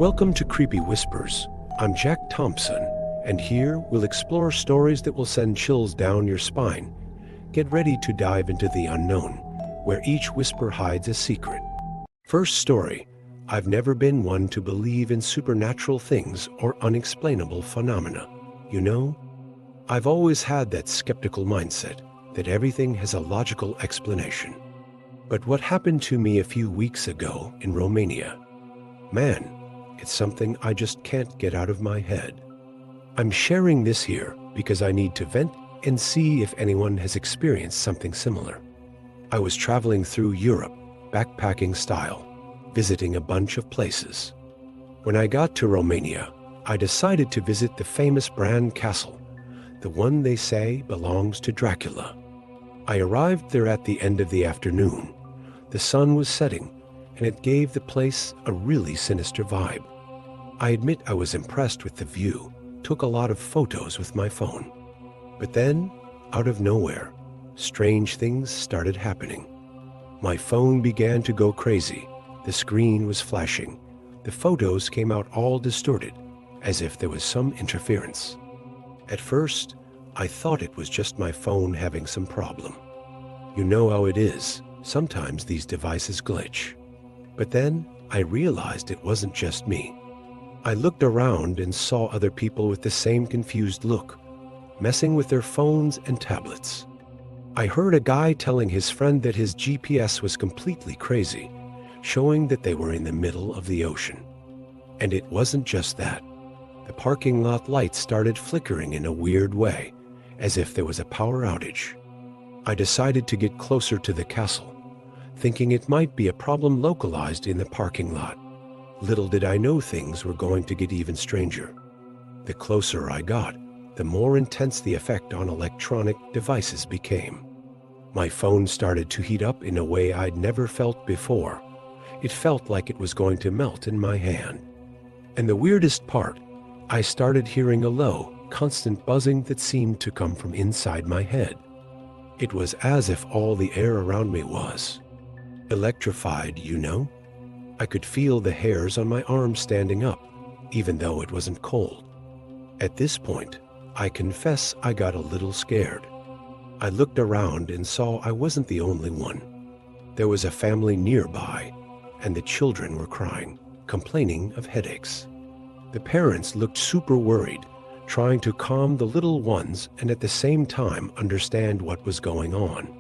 Welcome to Creepy Whispers. I'm Jack Thompson, and here we'll explore stories that will send chills down your spine. Get ready to dive into the unknown, where each whisper hides a secret. First story. I've never been one to believe in supernatural things or unexplainable phenomena. You know, I've always had that skeptical mindset that everything has a logical explanation. But what happened to me a few weeks ago in Romania? Man, it's something I just can't get out of my head. I'm sharing this here because I need to vent and see if anyone has experienced something similar. I was traveling through Europe, backpacking style, visiting a bunch of places. When I got to Romania, I decided to visit the famous Bran Castle, the one they say belongs to Dracula. I arrived there at the end of the afternoon. The sun was setting, and it gave the place a really sinister vibe. I admit I was impressed with the view, took a lot of photos with my phone. But then, out of nowhere, strange things started happening. My phone began to go crazy. The screen was flashing. The photos came out all distorted, as if there was some interference. At first, I thought it was just my phone having some problem. You know how it is. Sometimes these devices glitch. But then I realized it wasn't just me. I looked around and saw other people with the same confused look, messing with their phones and tablets. I heard a guy telling his friend that his GPS was completely crazy, showing that they were in the middle of the ocean. And it wasn't just that. The parking lot lights started flickering in a weird way, as if there was a power outage. I decided to get closer to the castle, thinking it might be a problem localized in the parking lot. Little did I know things were going to get even stranger. The closer I got, the more intense the effect on electronic devices became. My phone started to heat up in a way I'd never felt before. It felt like it was going to melt in my hand. And the weirdest part, I started hearing a low, constant buzzing that seemed to come from inside my head. It was as if all the air around me was electrified, you know? I could feel the hairs on my arms standing up, even though it wasn't cold. At this point, I confess I got a little scared. I looked around and saw I wasn't the only one. There was a family nearby, and the children were crying, complaining of headaches. The parents looked super worried, trying to calm the little ones and at the same time understand what was going on.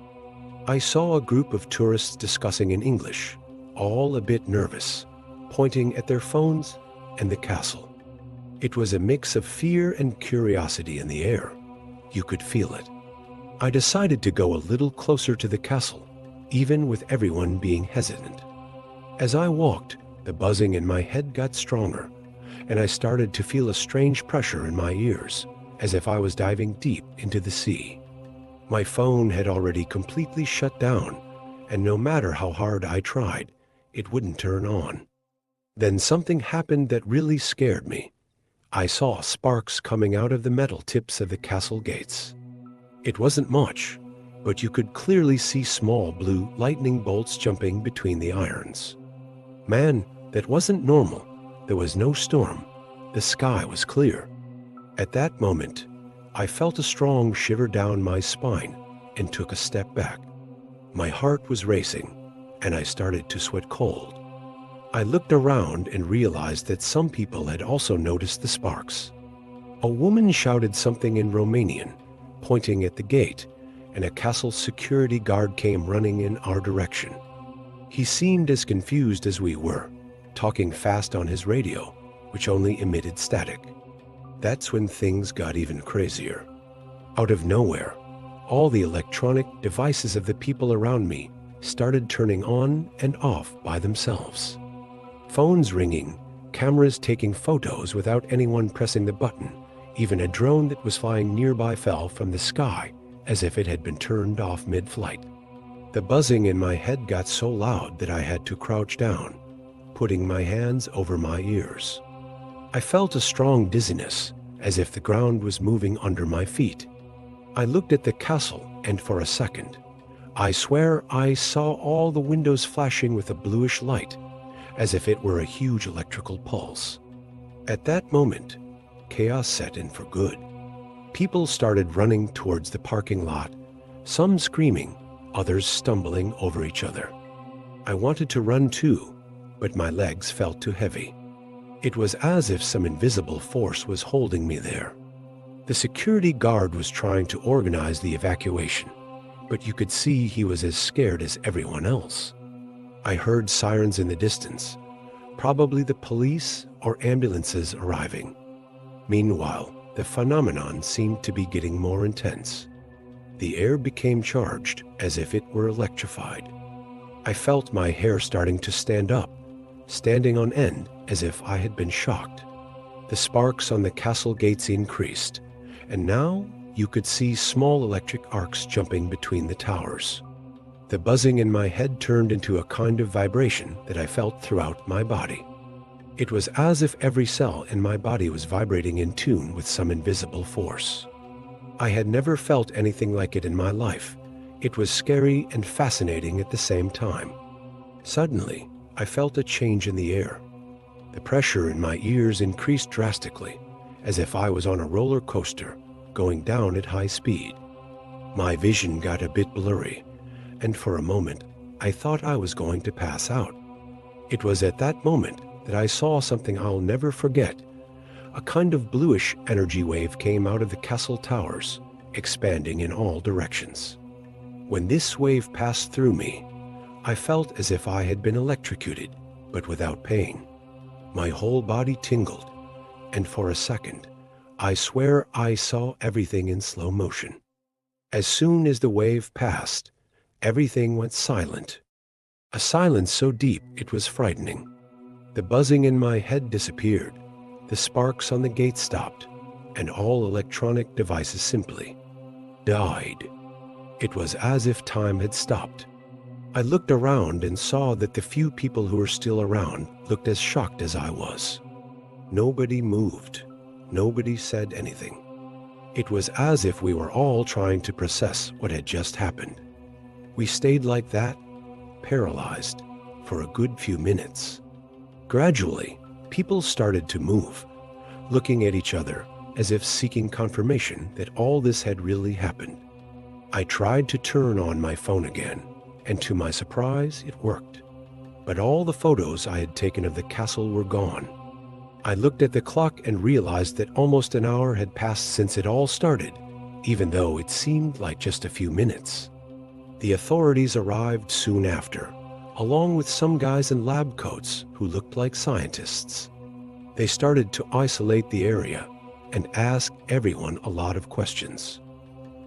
I saw a group of tourists discussing in English, all a bit nervous, pointing at their phones and the castle. It was a mix of fear and curiosity in the air. You could feel it. I decided to go a little closer to the castle, even with everyone being hesitant. As I walked, the buzzing in my head got stronger, and I started to feel a strange pressure in my ears, as if I was diving deep into the sea. My phone had already completely shut down, and no matter how hard I tried, it wouldn't turn on. Then something happened that really scared me. I saw sparks coming out of the metal tips of the castle gates. It wasn't much, but you could clearly see small blue lightning bolts jumping between the irons. Man, that wasn't normal. There was no storm. The sky was clear. At that moment, I felt a strong shiver down my spine and took a step back. My heart was racing, and I started to sweat cold. I looked around and realized that some people had also noticed the sparks. A woman shouted something in Romanian, pointing at the gate, and a castle security guard came running in our direction. He seemed as confused as we were, talking fast on his radio, which only emitted static. That's when things got even crazier. Out of nowhere, all the electronic devices of the people around me started turning on and off by themselves. Phones ringing, cameras taking photos without anyone pressing the button. Even a drone that was flying nearby fell from the sky as if it had been turned off mid-flight. The buzzing in my head got so loud that I had to crouch down, putting my hands over my ears. I felt a strong dizziness, as if the ground was moving under my feet. I looked at the castle, and for a second, I swear I saw all the windows flashing with a bluish light, as if it were a huge electrical pulse. At that moment, chaos set in for good. People started running towards the parking lot, some screaming, others stumbling over each other. I wanted to run too, but my legs felt too heavy. It was as if some invisible force was holding me there. The security guard was trying to organize the evacuation, but you could see he was as scared as everyone else. I heard sirens in the distance, probably the police or ambulances arriving. Meanwhile, the phenomenon seemed to be getting more intense. The air became charged as if it were electrified. I felt my hair starting to stand up, standing on end as if I had been shocked. The sparks on the castle gates increased, and now you could see small electric arcs jumping between the towers. The buzzing in my head turned into a kind of vibration that I felt throughout my body. It was as if every cell in my body was vibrating in tune with some invisible force. I had never felt anything like it in my life. It was scary and fascinating at the same time. Suddenly, I felt a change in the air. The pressure in my ears increased drastically, as if I was on a roller coaster, going down at high speed. My vision got a bit blurry, and for a moment, I thought I was going to pass out. It was at that moment that I saw something I'll never forget. A kind of bluish energy wave came out of the castle towers, expanding in all directions. When this wave passed through me, I felt as if I had been electrocuted, but without pain. My whole body tingled, and for a second, I swear I saw everything in slow motion. As soon as the wave passed, everything went silent. A silence so deep it was frightening. The buzzing in my head disappeared, the sparks on the gate stopped, and all electronic devices simply died. It was as if time had stopped. I looked around and saw that the few people who were still around looked as shocked as I was. Nobody moved. Nobody said anything. It was as if we were all trying to process what had just happened. We stayed like that, paralyzed, for a good few minutes. Gradually, people started to move, looking at each other as if seeking confirmation that all this had really happened. I tried to turn on my phone again, and to my surprise, it worked. But all the photos I had taken of the castle were gone. I looked at the clock and realized that almost an hour had passed since it all started, even though it seemed like just a few minutes. The authorities arrived soon after, along with some guys in lab coats who looked like scientists. They started to isolate the area and ask everyone a lot of questions.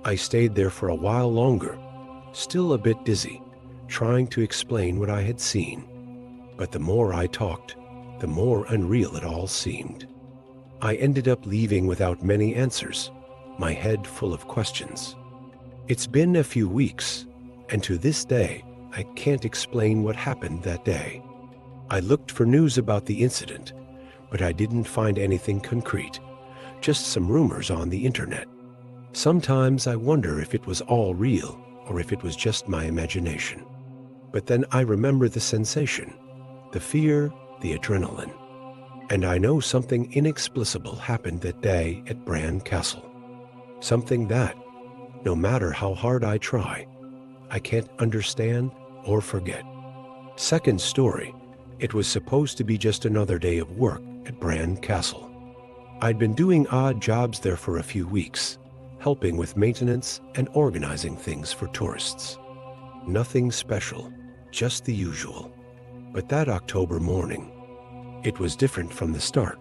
I stayed there for a while longer, still a bit dizzy, trying to explain what I had seen. But the more I talked, the more unreal it all seemed. I ended up leaving without many answers, my head full of questions. It's been a few weeks, and to this day, I can't explain what happened that day. I looked for news about the incident, but I didn't find anything concrete, just some rumors on the internet. Sometimes I wonder if it was all real or if it was just my imagination. But then I remember the sensation, the fear, the adrenaline. And I know something inexplicable happened that day at Bran Castle. Something that, no matter how hard I try, I can't understand or forget. Second story, it was supposed to be just another day of work at Bran Castle. I'd been doing odd jobs there for a few weeks, helping with maintenance and organizing things for tourists. Nothing special, just the usual. But that October morning, it was different from the start.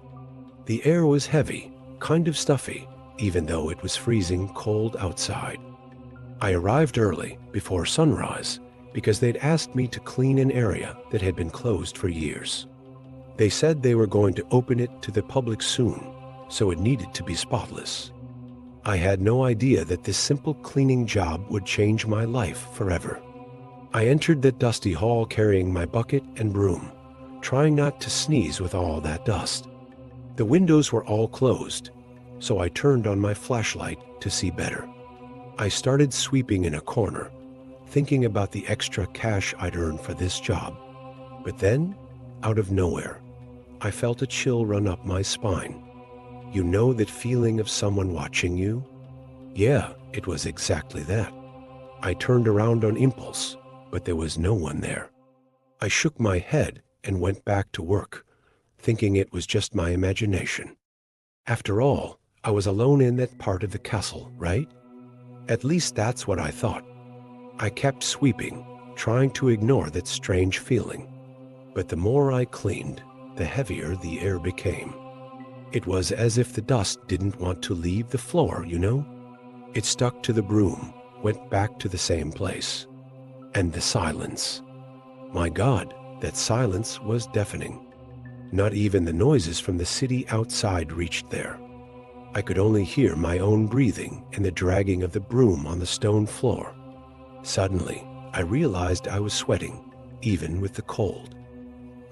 The air was heavy, kind of stuffy, even though it was freezing cold outside. I arrived early, before sunrise, because they'd asked me to clean an area that had been closed for years. They said they were going to open it to the public soon, so it needed to be spotless. I had no idea that this simple cleaning job would change my life forever. I entered that dusty hall carrying my bucket and broom, trying not to sneeze with all that dust. The windows were all closed, so I turned on my flashlight to see better. I started sweeping in a corner, thinking about the extra cash I'd earned for this job. But then, out of nowhere, I felt a chill run up my spine. You know that feeling of someone watching you? Yeah, it was exactly that. I turned around on impulse, but there was no one there. I shook my head and went back to work, thinking it was just my imagination. After all, I was alone in that part of the castle, right? At least that's what I thought. I kept sweeping, trying to ignore that strange feeling. But the more I cleaned, the heavier the air became. It was as if the dust didn't want to leave the floor, you know? It stuck to the broom, went back to the same place. And the silence. My God, that silence was deafening. Not even the noises from the city outside reached there. I could only hear my own breathing and the dragging of the broom on the stone floor. Suddenly, I realized I was sweating, even with the cold.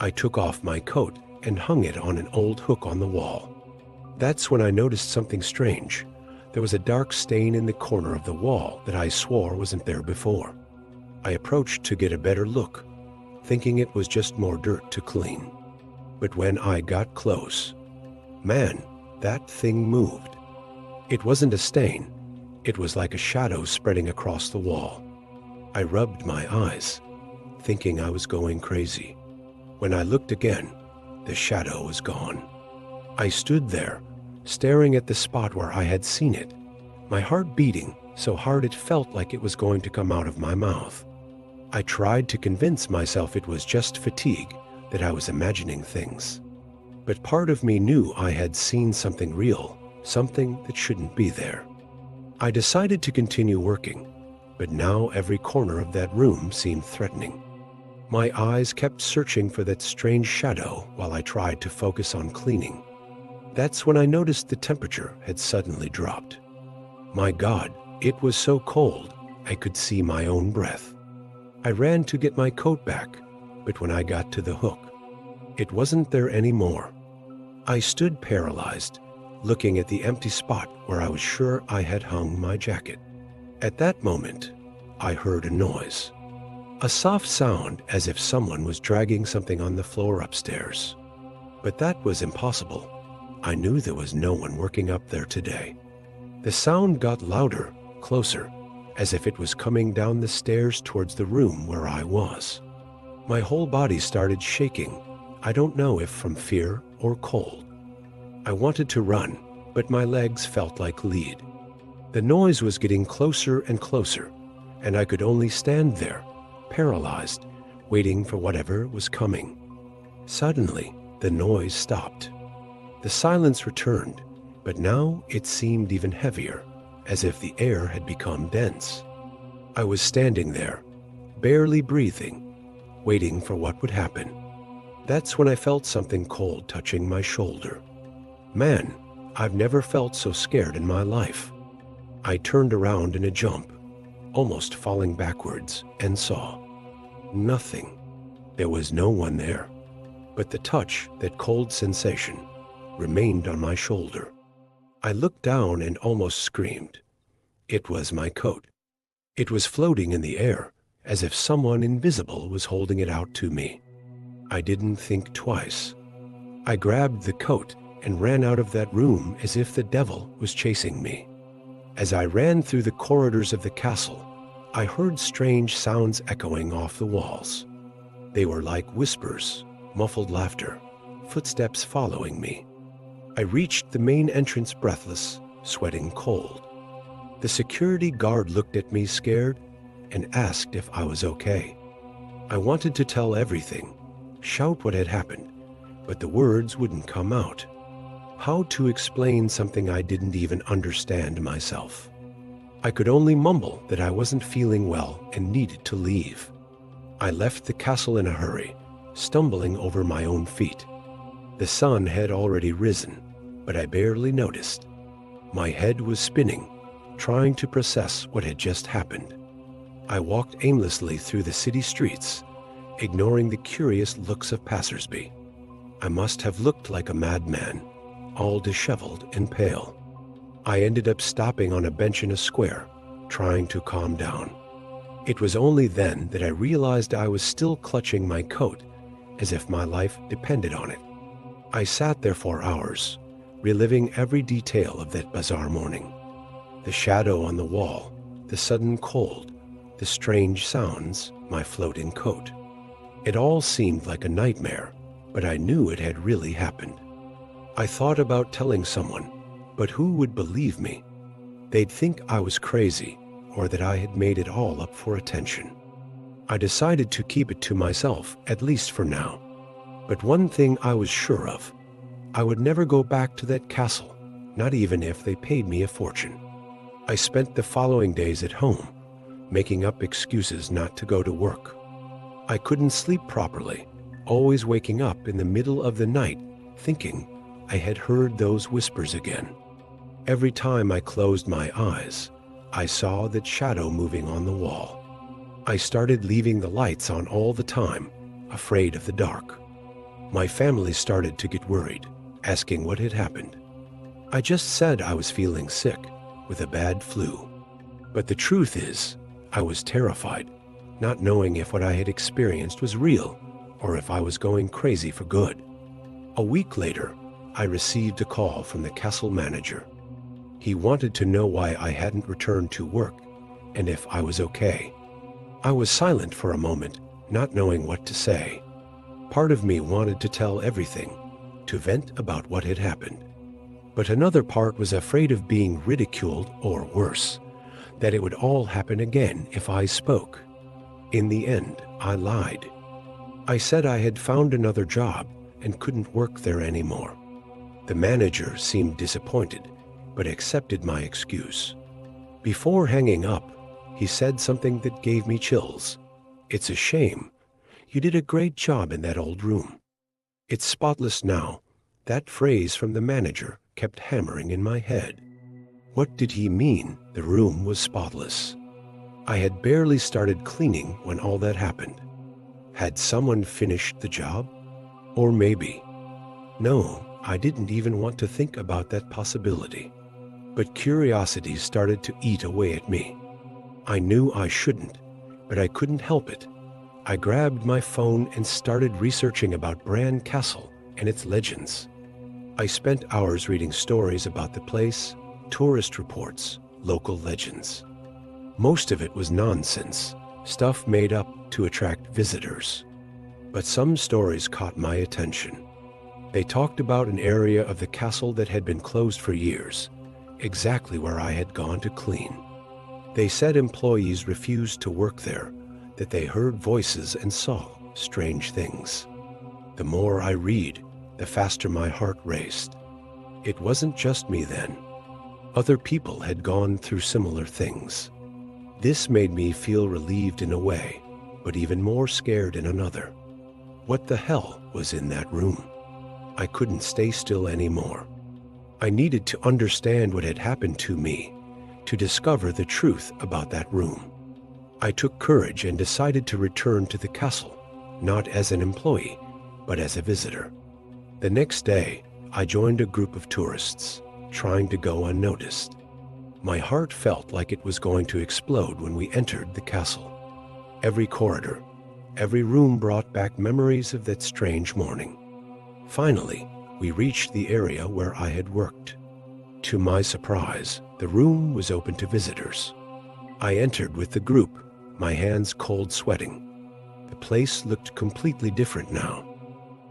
I took off my coat and hung it on an old hook on the wall. That's when I noticed something strange. There was a dark stain in the corner of the wall that I swore wasn't there before. I approached to get a better look, thinking it was just more dirt to clean. But when I got close, man, that thing moved. It wasn't a stain. It was like a shadow spreading across the wall. I rubbed my eyes, thinking I was going crazy. When I looked again, the shadow was gone. I stood there, staring at the spot where I had seen it, my heart beating so hard it felt like it was going to come out of my mouth. I tried to convince myself it was just fatigue, that I was imagining things. But part of me knew I had seen something real, something that shouldn't be there. I decided to continue working, but now every corner of that room seemed threatening. My eyes kept searching for that strange shadow while I tried to focus on cleaning. That's when I noticed the temperature had suddenly dropped. My God, it was so cold, I could see my own breath. I ran to get my coat back, but when I got to the hook, it wasn't there anymore. I stood paralyzed, looking at the empty spot where I was sure I had hung my jacket. At that moment, I heard a noise. A soft sound as if someone was dragging something on the floor upstairs. But that was impossible. I knew there was no one working up there today. The sound got louder, closer, as if it was coming down the stairs towards the room where I was. My whole body started shaking. I don't know if from fear or cold. I wanted to run, but my legs felt like lead. The noise was getting closer and closer, and I could only stand there, paralyzed, waiting for whatever was coming. Suddenly, the noise stopped. The silence returned, but now it seemed even heavier, as if the air had become dense. I was standing there, barely breathing, waiting for what would happen. That's when I felt something cold touching my shoulder. Man, I've never felt so scared in my life. I turned around in a jump, almost falling backwards, and saw nothing. There was no one there, but the touch, that cold sensation, remained on my shoulder. I looked down and almost screamed. It was my coat. It was floating in the air, as if someone invisible was holding it out to me. I didn't think twice. I grabbed the coat and ran out of that room as if the devil was chasing me. As I ran through the corridors of the castle, I heard strange sounds echoing off the walls. They were like whispers, muffled laughter, footsteps following me. I reached the main entrance breathless, sweating cold. The security guard looked at me scared and asked if I was okay. I wanted to tell everything, shout what had happened, but the words wouldn't come out. How to explain something I didn't even understand myself? I could only mumble that I wasn't feeling well and needed to leave. I left the castle in a hurry, stumbling over my own feet. The sun had already risen, but I barely noticed. My head was spinning, trying to process what had just happened. I walked aimlessly through the city streets, ignoring the curious looks of passersby. I must have looked like a madman, all disheveled and pale. I ended up stopping on a bench in a square, trying to calm down. It was only then that I realized I was still clutching my coat as if my life depended on it. I sat there for hours, reliving every detail of that bizarre morning. The shadow on the wall, the sudden cold, the strange sounds, my floating coat. It all seemed like a nightmare, but I knew it had really happened. I thought about telling someone, but who would believe me? They'd think I was crazy, or that I had made it all up for attention. I decided to keep it to myself, at least for now. But one thing I was sure of, I would never go back to that castle, not even if they paid me a fortune. I spent the following days at home, making up excuses not to go to work. I couldn't sleep properly, always waking up in the middle of the night, thinking I had heard those whispers again. Every time I closed my eyes, I saw that shadow moving on the wall. I started leaving the lights on all the time, afraid of the dark. My family started to get worried, asking what had happened. I just said I was feeling sick, with a bad flu. But the truth is, I was terrified, not knowing if what I had experienced was real, or if I was going crazy for good. A week later, I received a call from the castle manager. He wanted to know why I hadn't returned to work, and if I was okay. I was silent for a moment, not knowing what to say. Part of me wanted to tell everything, to vent about what had happened. But another part was afraid of being ridiculed, or worse, that it would all happen again if I spoke. In the end, I lied. I said I had found another job and couldn't work there anymore. The manager seemed disappointed, but accepted my excuse. Before hanging up, he said something that gave me chills. "It's a shame. You did a great job in that old room. It's spotless now." That phrase from the manager kept hammering in my head. What did he mean the room was spotless? I had barely started cleaning when all that happened. Had someone finished the job? Or maybe. No, I didn't even want to think about that possibility. But curiosity started to eat away at me. I knew I shouldn't, but I couldn't help it. I grabbed my phone and started researching about Bran Castle and its legends. I spent hours reading stories about the place, tourist reports, local legends. Most of it was nonsense, stuff made up to attract visitors. But some stories caught my attention. They talked about an area of the castle that had been closed for years, exactly where I had gone to clean. They said employees refused to work there, that they heard voices and saw strange things. The more I read, the faster my heart raced. It wasn't just me then. Other people had gone through similar things. This made me feel relieved in a way, but even more scared in another. What the hell was in that room? I couldn't stay still anymore. I needed to understand what had happened to me, to discover the truth about that room. I took courage and decided to return to the castle, not as an employee, but as a visitor. The next day, I joined a group of tourists, trying to go unnoticed. My heart felt like it was going to explode when we entered the castle. Every corridor, every room brought back memories of that strange morning. Finally, we reached the area where I had worked. To my surprise, the room was open to visitors. I entered with the group, my hands cold sweating. The place looked completely different now.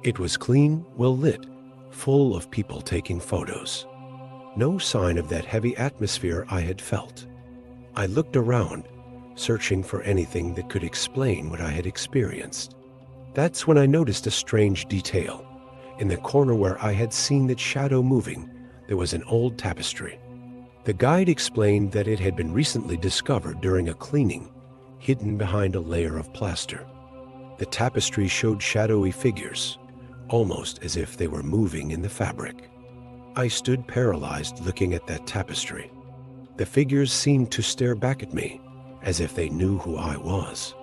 It was clean, well lit, full of people taking photos. No sign of that heavy atmosphere I had felt. I looked around, searching for anything that could explain what I had experienced. That's when I noticed a strange detail. In the corner where I had seen that shadow moving, there was an old tapestry. The guide explained that it had been recently discovered during a cleaning, hidden behind a layer of plaster. The tapestry showed shadowy figures, almost as if they were moving in the fabric. I stood paralyzed looking at that tapestry. The figures seemed to stare back at me, as if they knew who I was.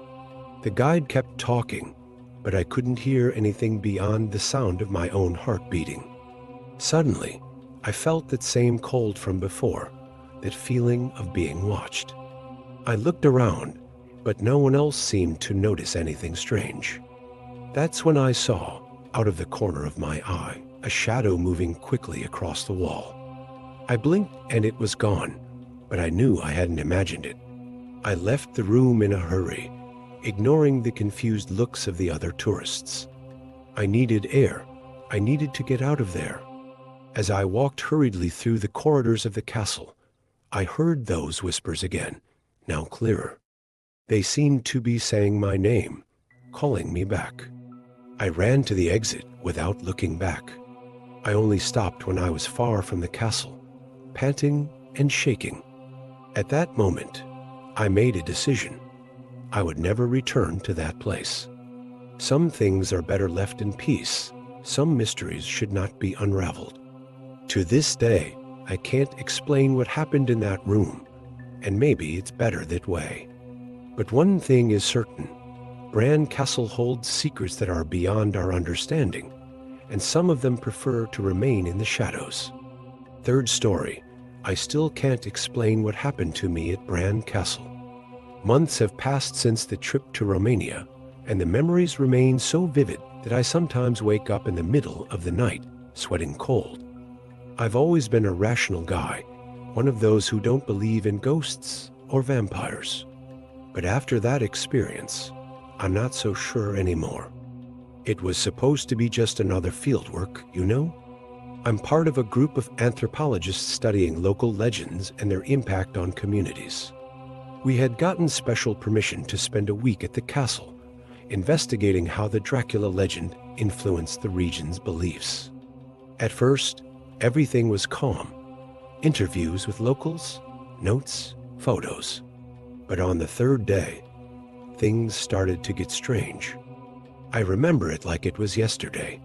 The guide kept talking, but I couldn't hear anything beyond the sound of my own heart beating. Suddenly, I felt that same cold from before, that feeling of being watched. I looked around, but no one else seemed to notice anything strange. That's when I saw, out of the corner of my eye, a shadow moving quickly across the wall. I blinked and it was gone, but I knew I hadn't imagined it. I left the room in a hurry, ignoring the confused looks of the other tourists. I needed air. I needed to get out of there. As I walked hurriedly through the corridors of the castle, I heard those whispers again, now clearer. They seemed to be saying my name, calling me back. I ran to the exit without looking back. I only stopped when I was far from the castle, panting and shaking. At that moment, I made a decision. I would never return to that place. Some things are better left in peace. Some mysteries should not be unraveled. To this day, I can't explain what happened in that room, and maybe it's better that way. But one thing is certain. Bran Castle holds secrets that are beyond our understanding, and some of them prefer to remain in the shadows. Third story. I still can't explain what happened to me at Bran Castle. Months have passed since the trip to Romania, and the memories remain so vivid that I sometimes wake up in the middle of the night, sweating cold. I've always been a rational guy, one of those who don't believe in ghosts or vampires. But after that experience, I'm not so sure anymore. It was supposed to be just another fieldwork, you know? I'm part of a group of anthropologists studying local legends and their impact on communities. We had gotten special permission to spend a week at the castle, investigating how the Dracula legend influenced the region's beliefs. At first, everything was calm. Interviews with locals, notes, photos. But on the third day, things started to get strange. I remember it like it was yesterday.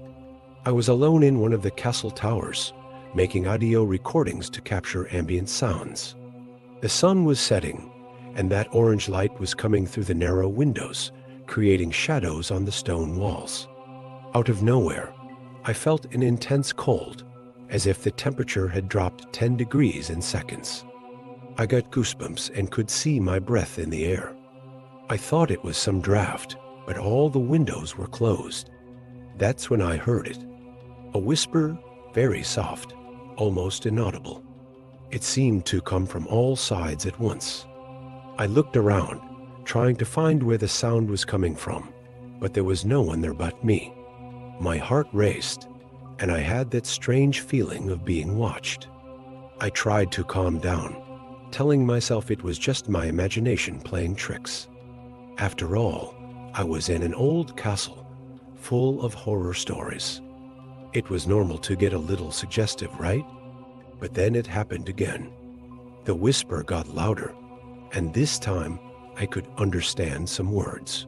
I was alone in one of the castle towers, making audio recordings to capture ambient sounds. The sun was setting, and that orange light was coming through the narrow windows, creating shadows on the stone walls. Out of nowhere, I felt an intense cold, as if the temperature had dropped 10 degrees in seconds. I got goosebumps and could see my breath in the air. I thought it was some draft, but all the windows were closed. That's when I heard it. A whisper, very soft, almost inaudible. It seemed to come from all sides at once. I looked around, trying to find where the sound was coming from, but there was no one there but me. My heart raced, and I had that strange feeling of being watched. I tried to calm down, telling myself it was just my imagination playing tricks. After all, I was in an old castle, full of horror stories. It was normal to get a little suggestive, right? But then it happened again. The whisper got louder, and this time I could understand some words.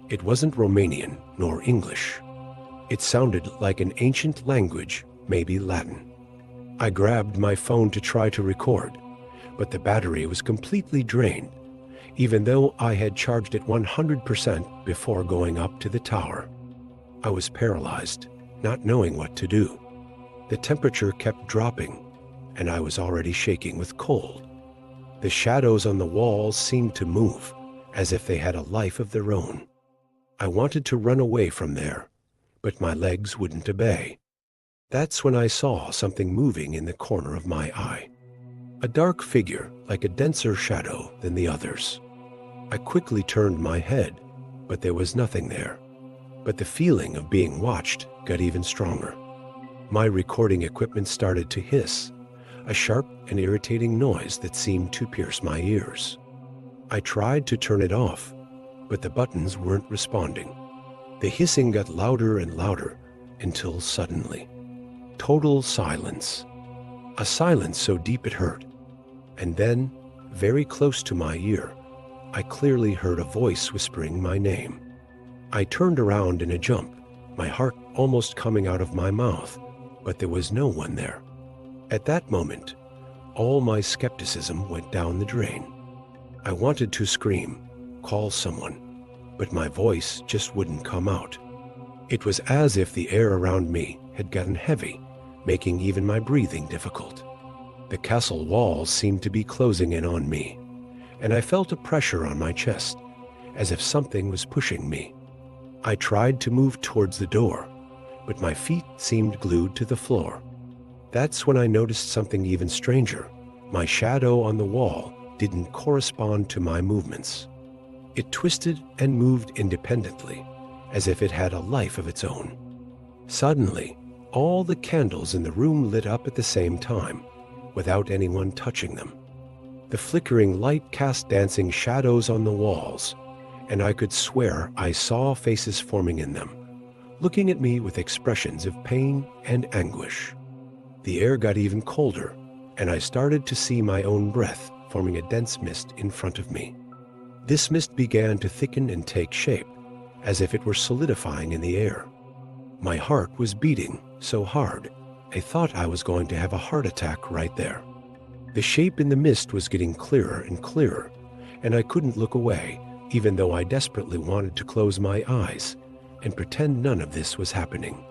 It wasn't Romanian nor English. It sounded like an ancient language, maybe Latin. I grabbed my phone to try to record, but the battery was completely drained, even though I had charged it 100% before going up to the tower. I was paralyzed, not knowing what to do. The temperature kept dropping, and I was already shaking with cold. The shadows on the walls seemed to move, as if they had a life of their own. I wanted to run away from there, but my legs wouldn't obey. That's when I saw something moving in the corner of my eye. A dark figure, like a denser shadow than the others. I quickly turned my head, but there was nothing there. But the feeling of being watched got even stronger. My recording equipment started to hiss, a sharp and irritating noise that seemed to pierce my ears. I tried to turn it off, but the buttons weren't responding. The hissing got louder and louder until suddenly, total silence. A silence so deep it hurt. And then, very close to my ear, I clearly heard a voice whispering my name. I turned around in a jump, my heart almost coming out of my mouth, but there was no one there. At that moment, all my skepticism went down the drain. I wanted to scream, call someone, but my voice just wouldn't come out. It was as if the air around me had gotten heavy, making even my breathing difficult. The castle walls seemed to be closing in on me, and I felt a pressure on my chest, as if something was pushing me. I tried to move towards the door, but my feet seemed glued to the floor. That's when I noticed something even stranger. My shadow on the wall didn't correspond to my movements. It twisted and moved independently, as if it had a life of its own. Suddenly, all the candles in the room lit up at the same time, without anyone touching them. The flickering light cast dancing shadows on the walls, and I could swear I saw faces forming in them, looking at me with expressions of pain and anguish. The air got even colder, and I started to see my own breath forming a dense mist in front of me. This mist began to thicken and take shape, as if it were solidifying in the air. My heart was beating so hard, I thought I was going to have a heart attack right there. The shape in the mist was getting clearer and clearer, and I couldn't look away, even though I desperately wanted to close my eyes and pretend none of this was happening.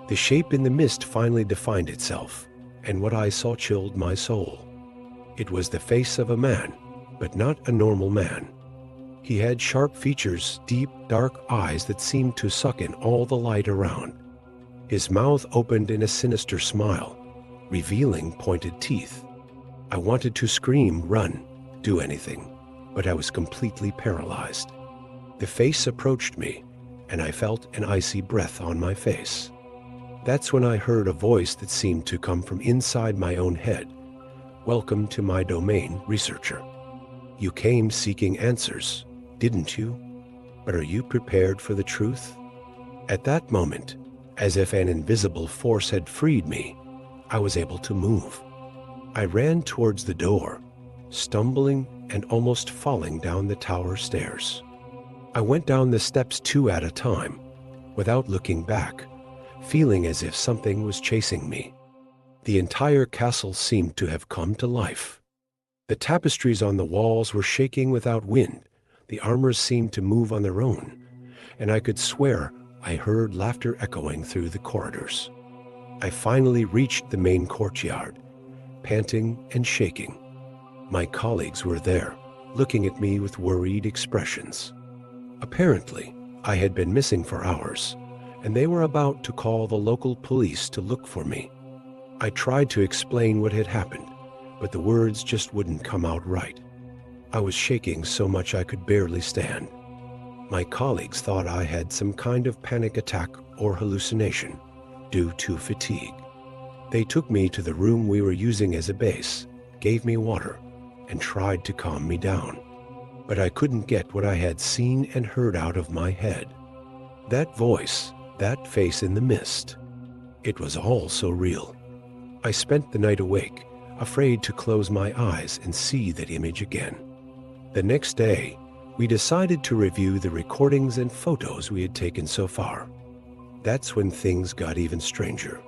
The shape in the mist finally defined itself, and what I saw chilled my soul. It was the face of a man, but not a normal man. He had sharp features, deep, dark eyes that seemed to suck in all the light around. His mouth opened in a sinister smile, revealing pointed teeth. I wanted to scream, run, do anything, but I was completely paralyzed. The face approached me, and I felt an icy breath on my face. That's when I heard a voice that seemed to come from inside my own head. "Welcome to my domain, researcher. You came seeking answers, didn't you? But are you prepared for the truth?" At that moment, as if an invisible force had freed me, I was able to move. I ran towards the door, stumbling and almost falling down the tower stairs. I went down the steps 2 at a time, without looking back, feeling as if something was chasing me. The entire castle seemed to have come to life. The tapestries on the walls were shaking without wind, the armors seemed to move on their own, and I could swear I heard laughter echoing through the corridors. I finally reached the main courtyard, panting and shaking. My colleagues were there, looking at me with worried expressions. Apparently, I had been missing for hours, and they were about to call the local police to look for me. I tried to explain what had happened, but the words just wouldn't come out right. I was shaking so much I could barely stand. My colleagues thought I had some kind of panic attack or hallucination due to fatigue. They took me to the room we were using as a base, gave me water, and tried to calm me down. But I couldn't get what I had seen and heard out of my head. That voice, that face in the mist, it was all so real. I spent the night awake, afraid to close my eyes and see that image again. The next day, we decided to review the recordings and photos we had taken so far. That's when things got even stranger.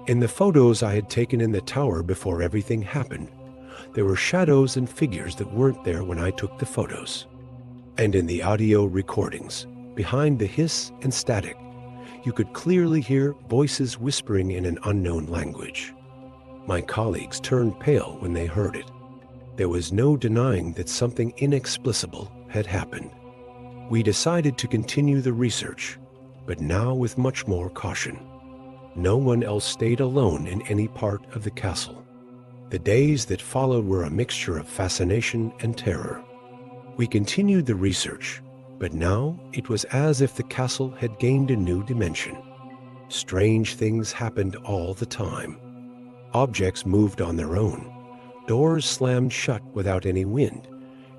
In the photos I had taken in the tower before everything happened, there were shadows and figures that weren't there when I took the photos. And in the audio recordings, behind the hiss and static, you could clearly hear voices whispering in an unknown language. My colleagues turned pale when they heard it. There was no denying that something inexplicable had happened. We decided to continue the research, but now with much more caution. No one else stayed alone in any part of the castle. The days that followed were a mixture of fascination and terror. We continued the research, but now it was as if the castle had gained a new dimension. Strange things happened all the time. Objects moved on their own. Doors slammed shut without any wind,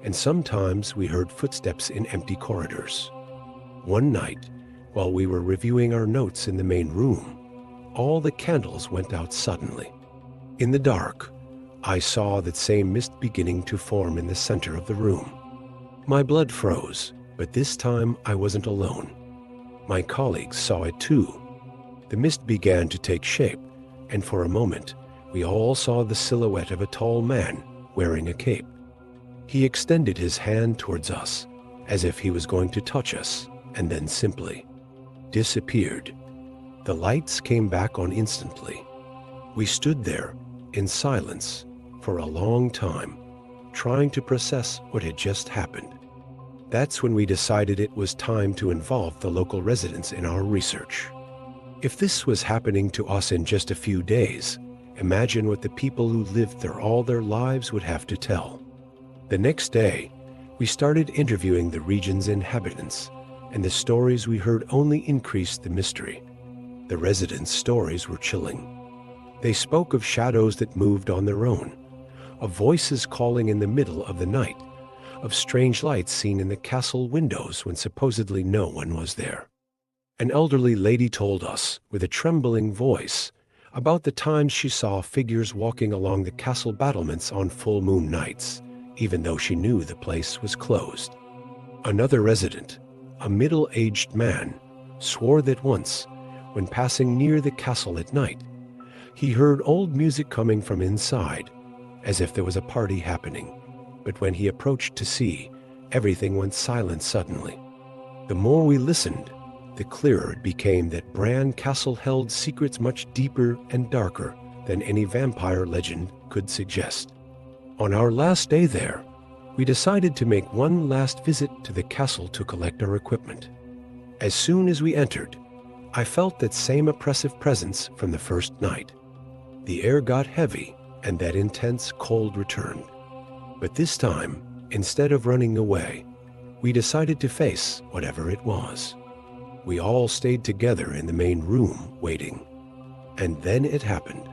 and sometimes we heard footsteps in empty corridors. One night, while we were reviewing our notes in the main room, all the candles went out suddenly. In the dark, I saw that same mist beginning to form in the center of the room. My blood froze, but this time I wasn't alone. My colleagues saw it too. The mist began to take shape, and for a moment, we all saw the silhouette of a tall man wearing a cape. He extended his hand towards us, as if he was going to touch us, and then simply disappeared. The lights came back on instantly. We stood there in silence for a long time, trying to process what had just happened. That's when we decided it was time to involve the local residents in our research. If this was happening to us in just a few days, imagine what the people who lived there all their lives would have to tell. The next day, we started interviewing the region's inhabitants, and the stories we heard only increased the mystery. The residents' stories were chilling. They spoke of shadows that moved on their own, of voices calling in the middle of the night, of strange lights seen in the castle windows when supposedly no one was there. An elderly lady told us, with a trembling voice, about the times she saw figures walking along the castle battlements on full moon nights, even though she knew the place was closed. Another resident, a middle-aged man, swore that once, when passing near the castle at night, he heard old music coming from inside, as if there was a party happening. But when he approached to see, everything went silent suddenly. The more we listened, the clearer it became that Bran Castle held secrets much deeper and darker than any vampire legend could suggest. On our last day there, we decided to make one last visit to the castle to collect our equipment. As soon as we entered, I felt that same oppressive presence from the first night. The air got heavy, and that intense cold returned. But this time, instead of running away, we decided to face whatever it was. We all stayed together in the main room, waiting. And then it happened.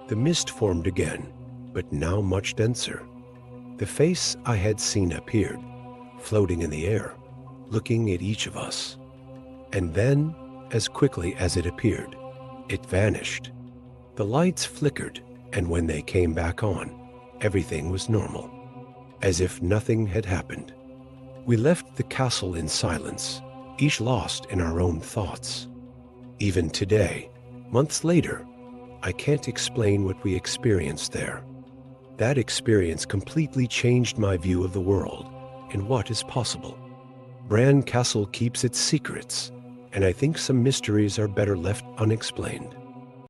The mist formed again, but now much denser. The face I had seen appeared, floating in the air, looking at each of us. And then, as quickly as it appeared, it vanished. The lights flickered, and when they came back on, everything was normal, as if nothing had happened. We left the castle in silence, each lost in our own thoughts. Even today, months later, I can't explain what we experienced there. That experience completely changed my view of the world and what is possible. Bran Castle keeps its secrets, and I think some mysteries are better left unexplained.